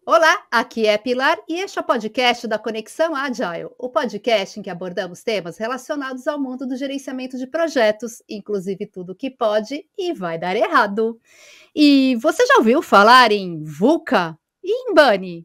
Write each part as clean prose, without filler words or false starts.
Olá, aqui é Pilar e este é o podcast da Conexão Agile, o podcast em que abordamos temas relacionados ao mundo do gerenciamento de projetos, inclusive tudo que pode e vai dar errado. E você já ouviu falar em VUCA e em BUNNY?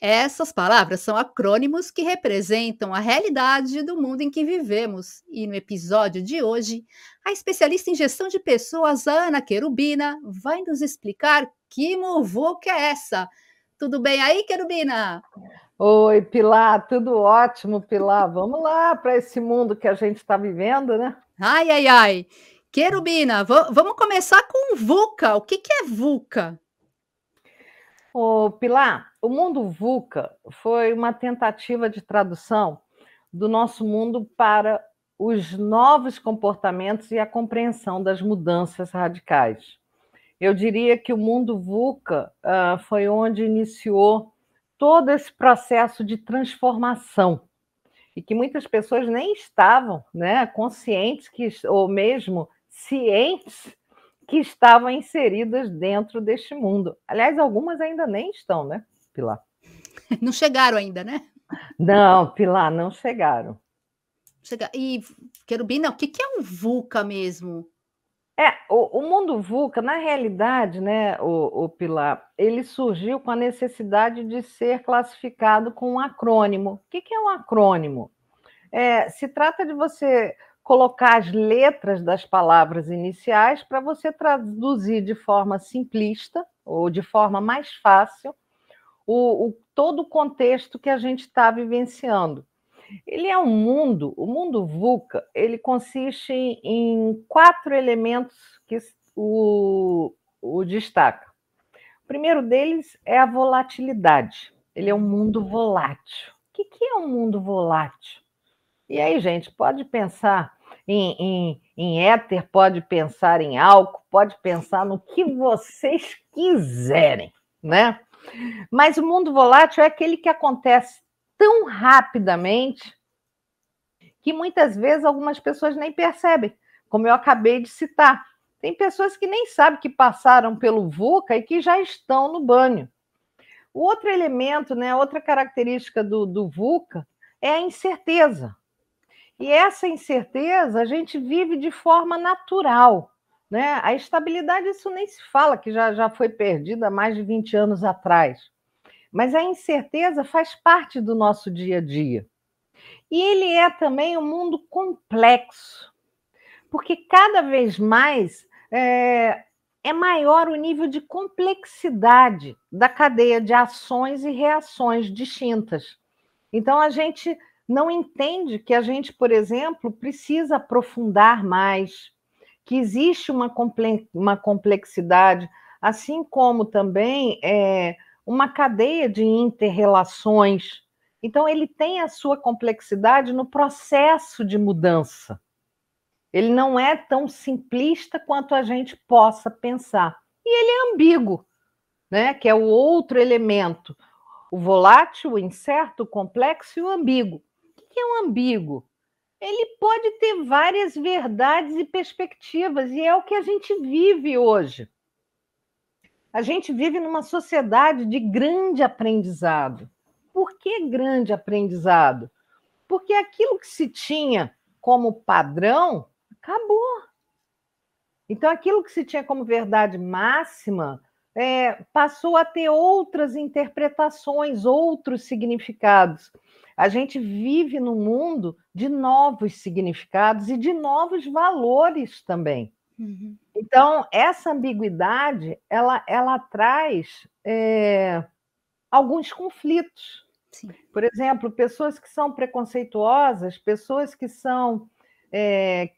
Essas palavras são acrônimos que representam a realidade do mundo em que vivemos. E no episódio de hoje, a especialista em gestão de pessoas, a Ana Querubina, vai nos explicar que muvuca é essa. Tudo bem aí, Querubina? Oi, Pilar, tudo ótimo, Pilar. Vamos lá para esse mundo que a gente está vivendo, né? Ai, ai, ai. Querubina, vamos começar com VUCA. O que é VUCA? Ô, Pilar, o mundo VUCA foi uma tentativa de tradução do nosso mundo para os novos comportamentos e a compreensão das mudanças radicais. Eu diria que o mundo VUCA foi onde iniciou todo esse processo de transformação e que muitas pessoas nem estavam, né, conscientes ou mesmo cientes que estavam inseridas dentro deste mundo. Aliás, algumas ainda nem estão, né, Pilar? Não chegaram ainda, né? Não, Pilar, não chegaram. E, Querubina, o que é um VUCA mesmo? O mundo VUCA, na realidade, né, o Pilar, ele surgiu com a necessidade de ser classificado com um acrônimo. O que é um acrônimo? Se trata de você colocar as letras das palavras iniciais para você traduzir de forma simplista ou de forma mais fácil todo o contexto que a gente está vivenciando. Ele é o mundo VUCA, ele consiste em 4 elementos que o destaca. O primeiro deles é a volatilidade. Ele é um mundo volátil. O que é um mundo volátil? E aí, gente, pode pensar em éter, pode pensar em álcool, pode pensar no que vocês quiserem, né? Mas o mundo volátil é aquele que acontece tão rapidamente que muitas vezes algumas pessoas nem percebem, como eu acabei de citar. Tem pessoas que nem sabem que passaram pelo VUCA e que já estão no banho. O outro elemento, né, outra característica do VUCA é a incerteza. E essa incerteza a gente vive de forma natural, né? A estabilidade, isso nem se fala, que já foi perdida há mais de 20 anos atrás. Mas a incerteza faz parte do nosso dia a dia. E ele é também um mundo complexo, porque cada vez mais é maior o nível de complexidade da cadeia de ações e reações distintas. Então, a gente não entende que a gente, por exemplo, precisa aprofundar mais, que existe uma complexidade, assim como também uma cadeia de inter-relações. Então, ele tem a sua complexidade no processo de mudança. Ele não é tão simplista quanto a gente possa pensar. E ele é ambíguo, né? Que é o outro elemento. O volátil, o incerto, o complexo e o ambíguo. O que é um ambíguo? Ele pode ter várias verdades e perspectivas, e é o que a gente vive hoje. A gente vive numa sociedade de grande aprendizado. Por que grande aprendizado? Porque aquilo que se tinha como padrão acabou. Então, aquilo que se tinha como verdade máxima passou a ter outras interpretações, outros significados. A gente vive num mundo de novos significados e de novos valores também. Uhum. Então, essa ambiguidade, ela traz alguns conflitos. Sim. Por exemplo, pessoas que são preconceituosas, pessoas que são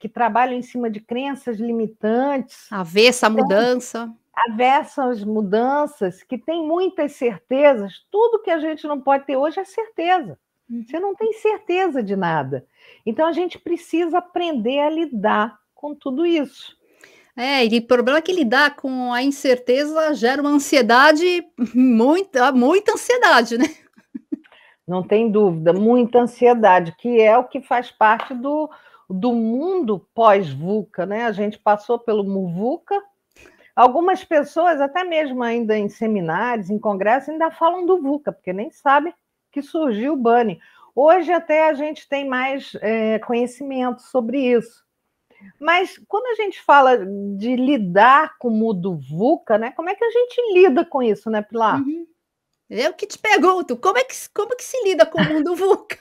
que trabalham em cima de crenças limitantes. Avessa a mudança. Aversas mudanças, que tem muitas certezas. Tudo que a gente não pode ter hoje é certeza. Você não tem certeza de nada. Então, a gente precisa aprender a lidar com tudo isso. E o problema é que lidar com a incerteza gera uma ansiedade, muita ansiedade, né? Não tem dúvida, muita ansiedade, que é o que faz parte do mundo pós-VUCA, né? A gente passou pelo MUVUCA, Algumas pessoas, até mesmo ainda em seminários, em congressos, ainda falam do VUCA, porque nem sabem que surgiu o BANI. Hoje até a gente tem mais conhecimento sobre isso. Mas quando a gente fala de lidar com o mundo VUCA, né, como é que a gente lida com isso, né, Pilar? Uhum. Eu que te pergunto, como é que se lida com o mundo VUCA?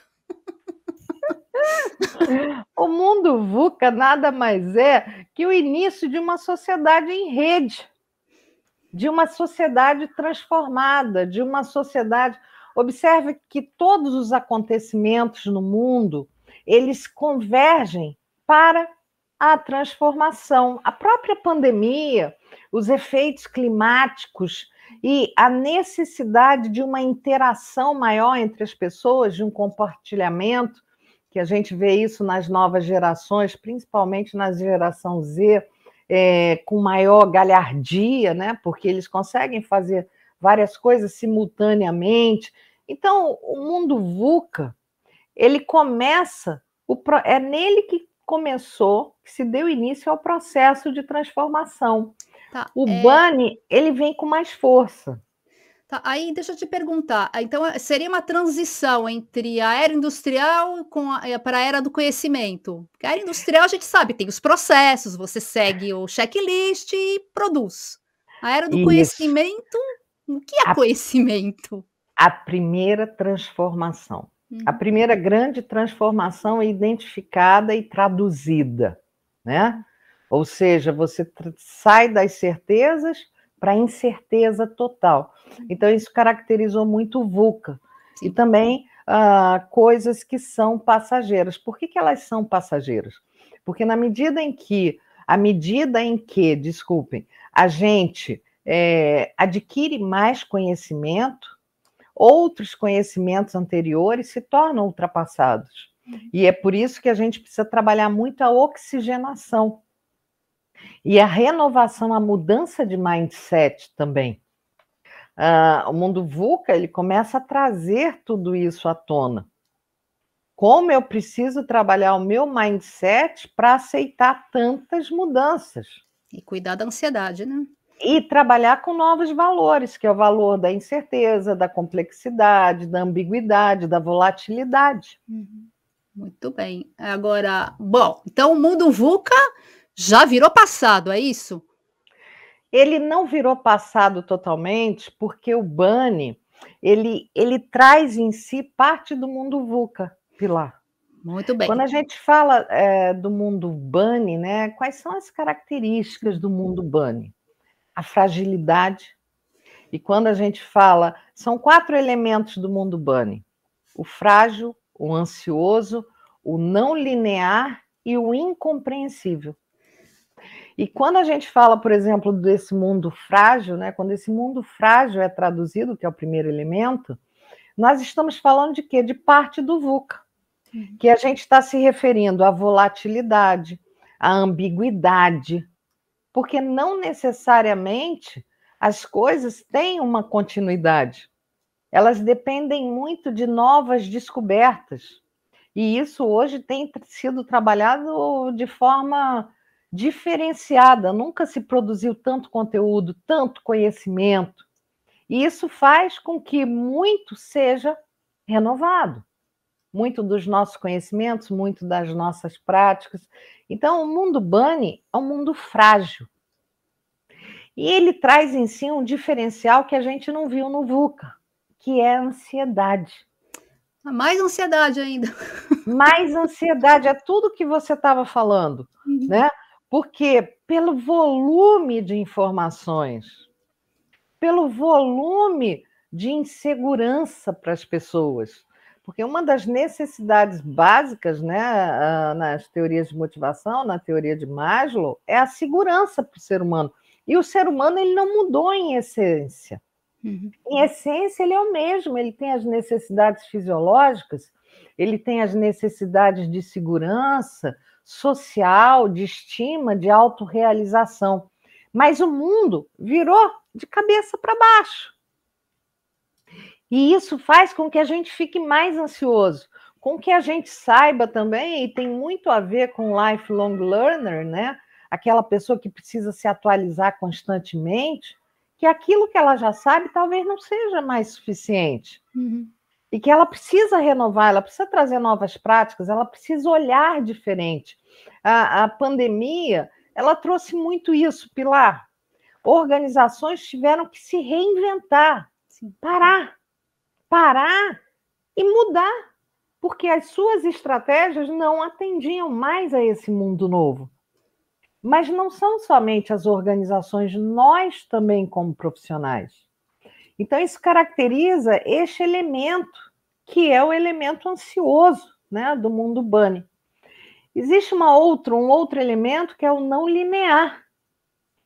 O mundo VUCA nada mais é que o início de uma sociedade em rede, de uma sociedade transformada, de uma sociedade. Observe que todos os acontecimentos no mundo, eles convergem para a transformação. A própria pandemia, os efeitos climáticos e a necessidade de uma interação maior entre as pessoas, de um compartilhamento, que a gente vê isso nas novas gerações, principalmente na geração Z, com maior galhardia, né? Porque eles conseguem fazer várias coisas simultaneamente. Então, o mundo VUCA, ele começa, é nele que começou, que se deu início ao processo de transformação. Tá, O BANI, ele vem com mais força. tá, aí deixa eu te perguntar, então seria uma transição entre a era industrial para a era do conhecimento? Porque a era industrial a gente sabe, tem os processos, você segue o checklist e produz. A era do Isso. conhecimento, o que é conhecimento? A primeira transformação. A primeira grande transformação é identificada e traduzida, né? Ou seja, você sai das certezas para a incerteza total. Então, isso caracterizou muito o VUCA. Sim. E também coisas que são passageiras. Por que elas são passageiras? Porque à medida em que, desculpem, a gente adquire mais conhecimento, outros conhecimentos anteriores se tornam ultrapassados. E é por isso que a gente precisa trabalhar muito a oxigenação e a renovação, a mudança de mindset também. O mundo VUCA, ele começa a trazer tudo isso à tona. Como eu preciso trabalhar o meu mindset para aceitar tantas mudanças. E cuidar da ansiedade, né? E trabalhar com novos valores, que é o valor da incerteza, da complexidade, da ambiguidade, da volatilidade. Muito bem. Agora, bom, então o mundo VUCA já virou passado, é isso? Ele não virou passado totalmente, porque o BANI, ele traz em si parte do mundo VUCA, Pilar. Muito bem. Quando a gente fala do mundo BANI, né, quais são as características do mundo BANI? A fragilidade. E quando a gente fala, são 4 elementos do mundo BANI: o frágil, o ansioso, o não linear e o incompreensível. E quando a gente fala, por exemplo, desse mundo frágil, né, quando esse mundo frágil é traduzido, que é o primeiro elemento, nós estamos falando de quê? De parte do VUCA, que a gente está se referindo à volatilidade, à ambiguidade, porque não necessariamente as coisas têm uma continuidade. Elas dependem muito de novas descobertas. E isso hoje tem sido trabalhado de forma diferenciada. Nunca se produziu tanto conteúdo, tanto conhecimento. E isso faz com que muito seja renovado. Muito dos nossos conhecimentos, muito das nossas práticas. Então, o mundo BANI é um mundo frágil. E ele traz em si um diferencial que a gente não viu no VUCA, que é a ansiedade. Mais ansiedade ainda. Mais ansiedade, é tudo que você estava falando, né? Porque pelo volume de informações, pelo volume de insegurança para as pessoas. Porque uma das necessidades básicas, né, nas teorias de motivação, na teoria de Maslow, é a segurança para o ser humano. E o ser humano, ele não mudou em essência. Em essência, ele é o mesmo, ele tem as necessidades fisiológicas, ele tem as necessidades de segurança social, de estima, de autorrealização. Mas o mundo virou de cabeça para baixo. E isso faz com que a gente fique mais ansioso, com que a gente saiba também, e tem muito a ver com lifelong learner, né? aquela pessoa que precisa se atualizar constantemente, que aquilo que ela já sabe talvez não seja mais suficiente. Uhum. E que ela precisa renovar, ela precisa trazer novas práticas, ela precisa olhar diferente. A pandemia, ela trouxe muito isso, Pilar. Organizações tiveram que se reinventar, parar e mudar, porque as suas estratégias não atendiam mais a esse mundo novo. Mas não são somente as organizações, nós também como profissionais. Então, isso caracteriza este elemento, que é o elemento ansioso, né, do mundo Bunny. Existe um outro elemento que é o não linear.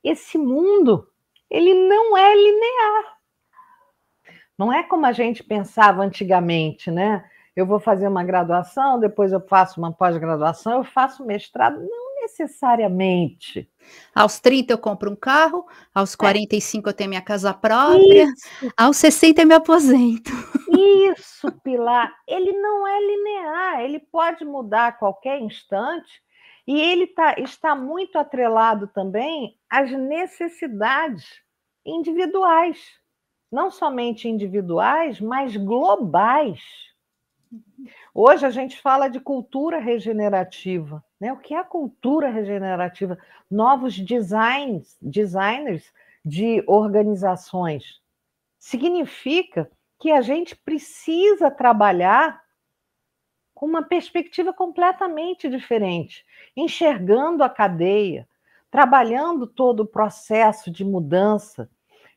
Esse mundo, ele não é linear. Não é como a gente pensava antigamente, né? Eu vou fazer uma graduação, depois eu faço uma pós-graduação, eu faço mestrado. Não necessariamente. Aos 30 eu compro um carro, aos 45 eu tenho minha casa própria, aos 60 eu me aposento. Isso, Pilar, ele não é linear, ele pode mudar a qualquer instante e ele está muito atrelado também às necessidades individuais, não somente individuais, mas globais. Hoje a gente fala de cultura regenerativa, né? O que é a cultura regenerativa? Novos designers de organizações. Significa que a gente precisa trabalhar com uma perspectiva completamente diferente, enxergando a cadeia, trabalhando todo o processo de mudança.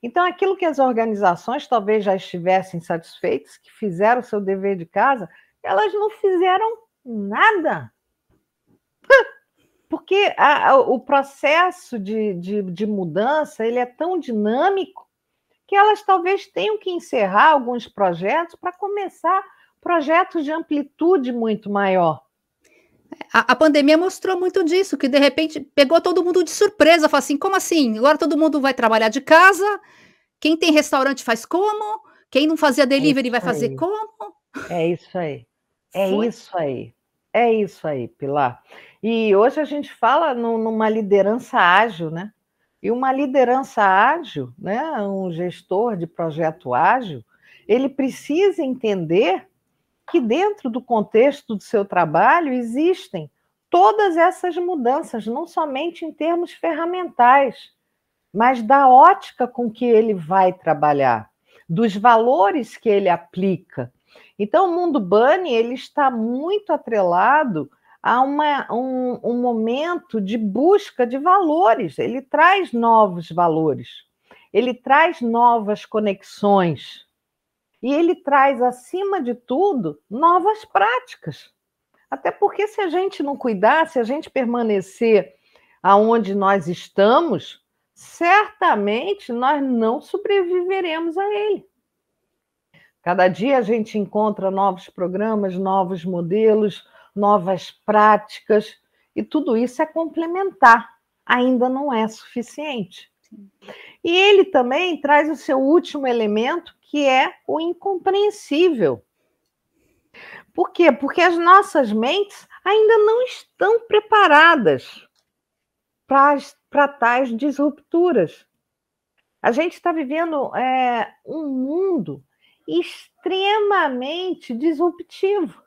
Então, aquilo que as organizações talvez já estivessem satisfeitas, que fizeram o seu dever de casa, elas não fizeram nada. Porque o processo de mudança ele é tão dinâmico que elas talvez tenham que encerrar alguns projetos para começar projetos de amplitude muito maior. A pandemia mostrou muito disso, que de repente pegou todo mundo de surpresa, falou assim, como assim? Agora todo mundo vai trabalhar de casa, quem tem restaurante faz como? Quem não fazia delivery vai fazer como? É isso aí, é isso aí, Pilar. E hoje a gente fala numa liderança ágil, né? E uma liderança ágil, né? Um gestor de projeto ágil, ele precisa entender que dentro do contexto do seu trabalho existem todas essas mudanças, não somente em termos ferramentais, mas da ótica com que ele vai trabalhar, dos valores que ele aplica. Então, o mundo Bunny ele está muito atrelado a um momento de busca de valores. Ele traz novos valores, ele traz novas conexões. E ele traz, acima de tudo, novas práticas. Até porque se a gente não cuidar, se a gente permanecer aonde nós estamos, certamente nós não sobreviveremos a ele. Cada dia a gente encontra novos programas, novos modelos, novas práticas, e tudo isso é complementar, ainda não é suficiente. E ele também traz o seu último elemento, que é o incompreensível. Por quê? Porque as nossas mentes ainda não estão preparadas para tais disrupturas. A gente está vivendo um mundo extremamente disruptivo.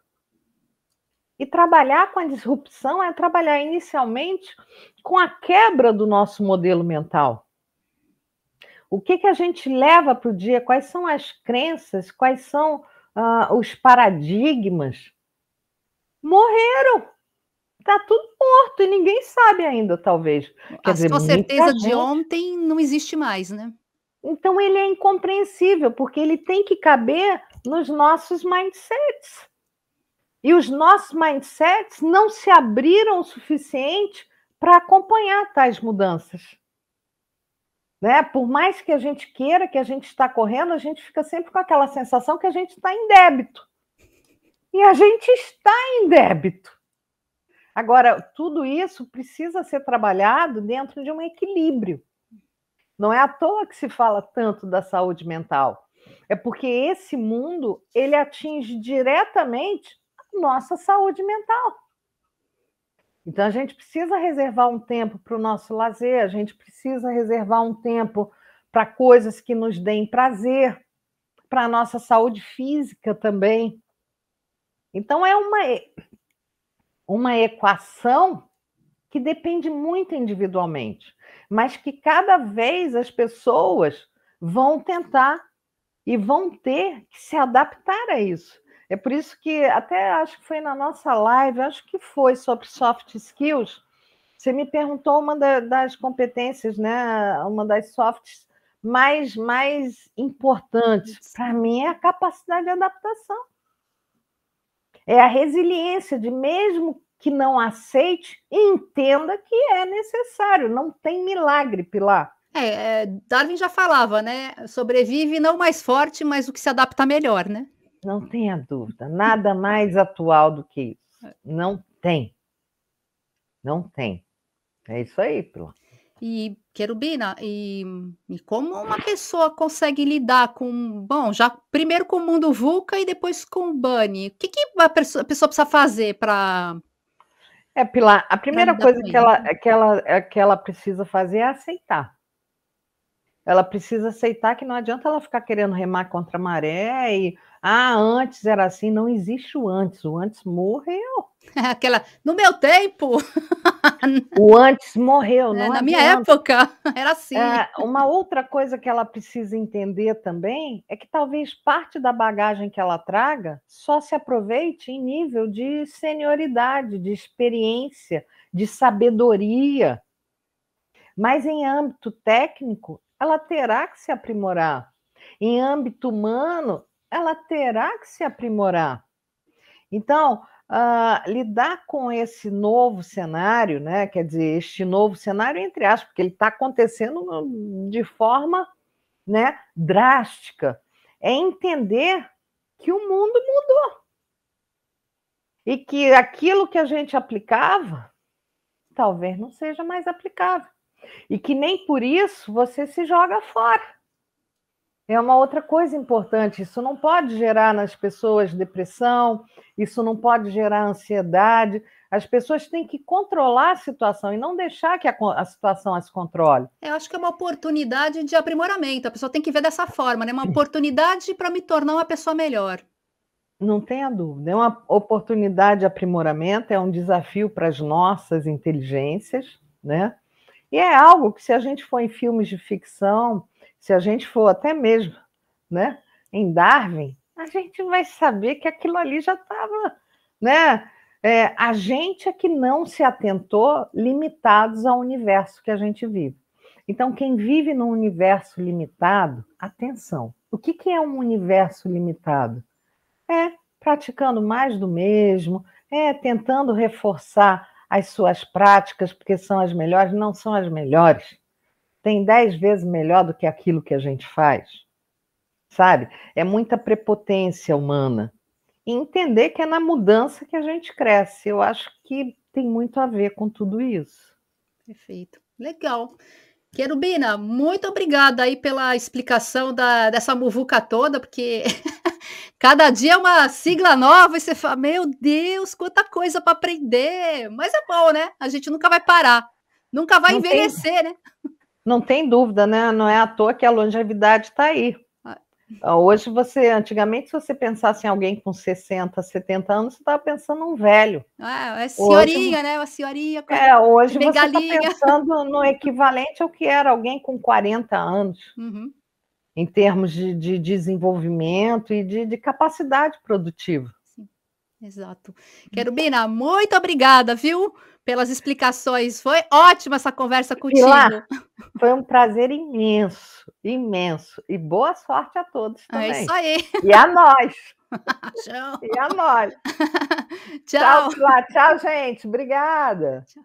E trabalhar com a disrupção é trabalhar inicialmente com a quebra do nosso modelo mental. O que a gente leva para o dia? Quais são as crenças? Quais são os paradigmas? Morreram. Está tudo morto e ninguém sabe ainda, talvez. Quer dizer, sua certeza de gente... ontem não existe mais, né? Então, ele é incompreensível, porque ele tem que caber nos nossos mindsets. E os nossos mindsets não se abriram o suficiente para acompanhar tais mudanças. Né? Por mais que a gente queira, que a gente está correndo, a gente fica sempre com aquela sensação que a gente está em débito. E a gente está em débito. Agora, tudo isso precisa ser trabalhado dentro de um equilíbrio. Não é à toa que se fala tanto da saúde mental. É porque esse mundo, ele atinge diretamente a nossa saúde mental. Então, a gente precisa reservar um tempo para o nosso lazer, a gente precisa reservar um tempo para coisas que nos deem prazer, para a nossa saúde física também. Então, é uma equação que depende muito individualmente, mas que cada vez as pessoas vão tentar e vão ter que se adaptar a isso. É por isso que, até acho que foi na nossa live, acho que foi sobre soft skills, você me perguntou uma das competências, né? Uma das softs mais importantes. Para mim, é a capacidade de adaptação. É a resiliência de, mesmo que não aceite, entenda que é necessário. Não tem milagre, Pilar. Darwin já falava, né? Sobrevive não o mais forte, mas o que se adapta melhor, né? Não tenha dúvida. Nada mais atual do que isso. Não tem. Não tem. É isso aí, Pilar. E, Querubina, e como uma pessoa consegue lidar com, bom, já primeiro com o mundo VUCA e depois com o Bunny? O que a pessoa precisa fazer para... Pilar, a primeira coisa que ela precisa fazer é aceitar. Ela precisa aceitar que não adianta ela ficar querendo remar contra a maré e, antes era assim, não existe o antes morreu. Aquela, no meu tempo... O antes morreu, não na adianta. minha época, era assim. Uma outra coisa que ela precisa entender também é que talvez parte da bagagem que ela traga só se aproveite em nível de senioridade, de experiência, de sabedoria. Mas em âmbito técnico, ela terá que se aprimorar. Em âmbito humano, ela terá que se aprimorar. Então, lidar com esse novo cenário, né? Quer dizer, este novo cenário, entre aspas, porque ele está acontecendo de forma, né, drástica, é entender que o mundo mudou. E que aquilo que a gente aplicava, talvez não seja mais aplicável. E que nem por isso você se joga fora. É uma outra coisa importante, isso não pode gerar nas pessoas depressão, isso não pode gerar ansiedade, as pessoas têm que controlar a situação e não deixar que a situação as controle. Eu acho que é uma oportunidade de aprimoramento, a pessoa tem que ver dessa forma, né? Uma oportunidade para me tornar uma pessoa melhor. Não tenha dúvida, é uma oportunidade de aprimoramento, é um desafio para as nossas inteligências, né? E é algo que, se a gente for em filmes de ficção, se a gente for até mesmo, né, em Darwin, a gente vai saber que aquilo ali já estava, né? A gente é que não se atentou limitados ao universo que a gente vive. Então, quem vive num universo limitado, atenção, o que é um universo limitado? É praticando mais do mesmo, tentando reforçar as suas práticas, porque são as melhores, não são as melhores. Tem 10 vezes melhor do que aquilo que a gente faz, sabe? É muita prepotência humana. E entender que é na mudança que a gente cresce. Eu acho que tem muito a ver com tudo isso. Perfeito. Legal. Querubina, muito obrigada aí pela explicação dessa muvuca toda, porque cada dia é uma sigla nova e você fala, meu Deus, quanta coisa para aprender. Mas é bom, né? A gente nunca vai parar, nunca vai envelhecer, né? Não tem dúvida, né? Não é à toa que a longevidade está aí. Hoje antigamente, se você pensasse em alguém com 60, 70 anos, você estava pensando num velho. É senhorinha, né? Uma senhorinha. Hoje você está pensando no equivalente ao que era alguém com 40 anos, em termos de desenvolvimento e de capacidade produtiva. Sim, exato. Querubina, muito obrigada, viu? Pelas explicações. Foi ótima essa conversa contigo. Pilar, foi um prazer imenso, imenso. E boa sorte a todos também. É isso aí. E a nós. Tchau. E a nós. Tchau. Tchau, Pilar. Tchau, gente. Obrigada. Tchau.